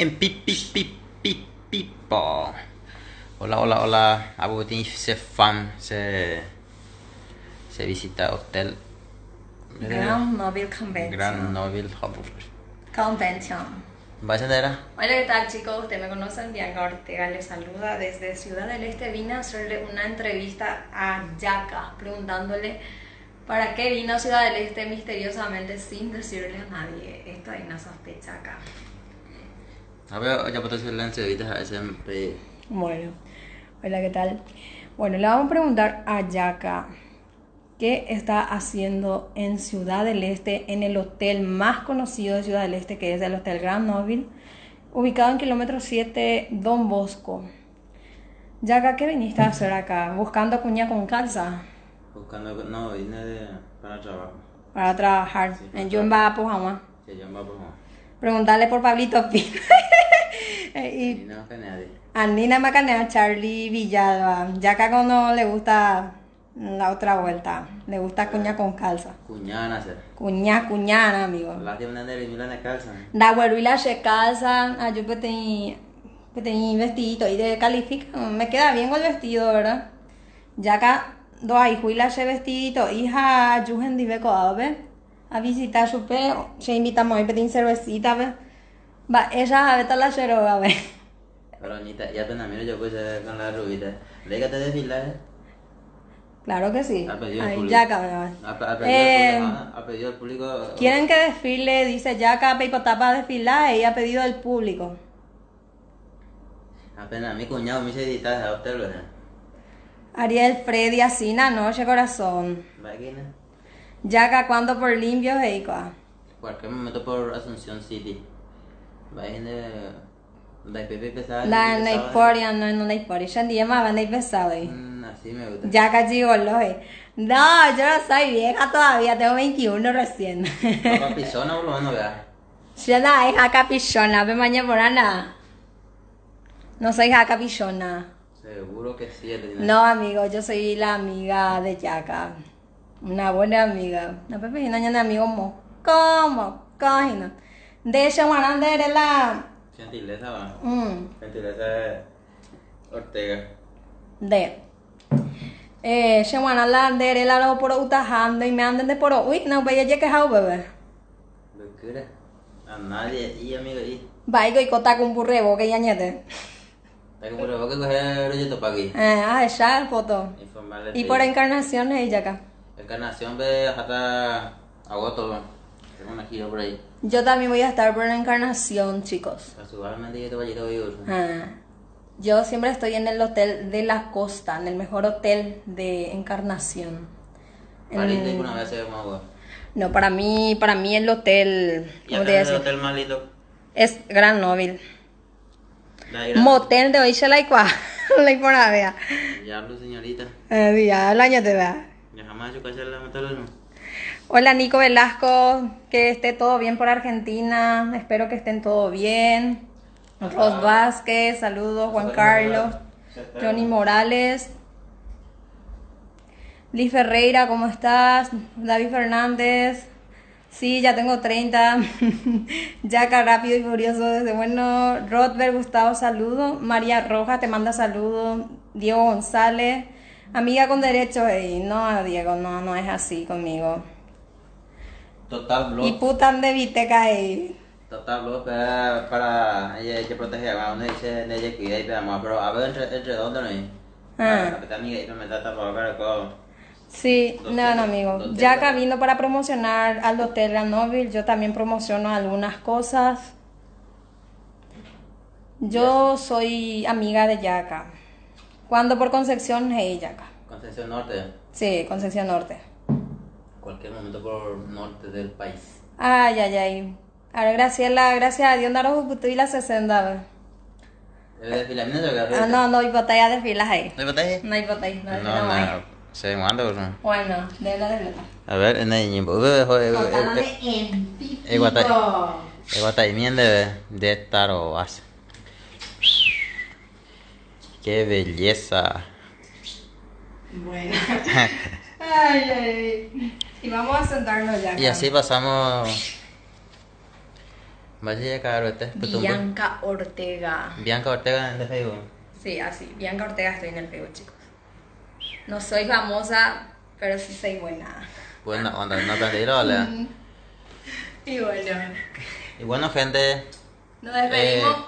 En pipo. Hola. Abutin se fan se visita hotel Grand Nobel Convention. Grand Nobel Convention. ¿Vas a entrar? Hola, ¿qué tal, chicos? Ustedes me conocen, Bianca Ortega les saluda desde Ciudad del Este. Vine a hacerle una entrevista a Yaka, preguntándole para qué vino a Ciudad del Este misteriosamente sin decirle a nadie. Esto hay una sospecha acá. A ver, ya puedo hacer la entrevista a SMP. Bueno, hola, ¿qué tal? Bueno, le vamos a preguntar a Yaka qué está haciendo en Ciudad del Este, en el hotel más conocido de Ciudad del Este, que es el Hotel Grand Nobel, ubicado en kilómetro 7, Don Bosco. Yaka, ¿qué viniste a hacer acá? ¿Buscando cuña con calza? No, vine para trabajo. Para trabajar. Sí, En Yumba, Pujama. Se llama Pujama. Preguntarle por Pablito Pino. Y no que nadie. A Nina Macanea, Charlie Villalba. Yaka no le gusta la otra vuelta. Le gusta cuña con calza. Cuñana ser. Cuñana, amigo. La que me de la calza. Da hueruila se calza. Yo que tenía vestidito y de califica. Me queda bien el vestido, ¿verdad? Yaka, do ahí huila se vestidito. Hija, Yuhen Dibeco, a visitar su peo. Se invitamos a pedir cervecita, ¿ves? Va, ella a ver la ceroga, ¿ves? Pero Anita, ya apenas miro yo pues con la rubita. Déjate de desfilar. Claro que sí. Ha pedido el Ahí, público. Yaka, ¿verdad? Ha pedido el público. Quieren que desfile, dice Yaka, Peipotá para desfilar, ella ha pedido al público. Apenas mi cuñado me hizo editar a hotel, ¿verdad? Ariel, Freddy, Asina, noche, corazón. Máquina. Yaka, ¿cuándo por limpio, Heiko? Cualquier momento por Asunción City. Imagínate. La Pepe pesada. La Neiporia, no Neiporia, ya día más van a pesado ahí. Así me gusta. Yaka, chigolo, No, yo no soy vieja todavía, tengo 21 recién. Papá pisona por lo menos, vea. Yo no soy jaca pichona, ve mañana por nada. No soy jaca pichona. Seguro que sí. No, amigo, yo soy la amiga de Yaka. Una buena amiga. No, Pepe, no hay amigo mo. ¿Cómo? Cogino. De hecho, Juan eres la. Gentileza, va. Gentileza Ortega. De. Shemana la de la lo por utajando y me anden de por. Uy, no, vaya ya quejado, bebé. Locura. A nadie, y amigo, y. Vaya y cota con burrebo que ya ñete. Está como lo que coger yo para aquí. Esa foto. Informarle. Y por encarnación es Yaka. Encarnación ve hasta agosto, va. Tengo una gira por ahí. Yo también voy a estar por la encarnación, chicos. Casualmente yo te voy a ir Yo siempre estoy en el hotel de la costa, en el mejor hotel de Encarnación. París de una vez se llama agua. No, para mí el hotel, ¿Y acá es el hotel más lindo? es Gran Nobel. Motel de hoy se la icua, la iconavea. Ya hablo, señorita. Ya el año te da. Ya jamás yo casi la motel no. Hola Nico Velasco, que esté todo bien por Argentina, espero que estén todo bien. Ros Vázquez, saludos, Juan Carlos, Johnny Morales, Liz Ferreira, ¿cómo estás? David Fernández, sí, ya tengo 30, Yaka Rápido y Furioso desde bueno, Rodber Gustavo, saludos, María Rojas te manda saludos, Diego González, amiga con derechos, no Diego, no es así conmigo. Total blog. Y putan de Viteca ahí. Total blog para ella que proteger a uno dice de ella cuida y pedamos, pero a ver entre dónde no hay. La amiga y me trata por acá con. Sí, no, amigo. Yaka vino para promocionar al Hotel Grand Nobel. Yo también promociono algunas cosas. Yo soy amiga de Yaka. Cuando por Concepción, hey, Yaka. Concepción Norte. Sí, Concepción Norte. Cualquier momento por norte del país. Ay. Ahora, gracias a Dios, Naro, puto y la 60. No hay batalla de filas ahí. ¿No hay batalla? No hay batalla. No. Se manda, bro. Bueno, de la. A ver, en el ñimbo. De taroas. Qué belleza. Bueno. Ay. Y vamos a sentarnos ya. Y así pasamos Vaya caro este. Bianca Ortega. Bianca Ortega en el Facebook. Sí, así. Bianca Ortega estoy en el Facebook, chicos. No soy famosa, pero sí soy buena. Buena onda, no perdí, ¿vale? Y bueno. Y bueno, gente. Nos despedimos.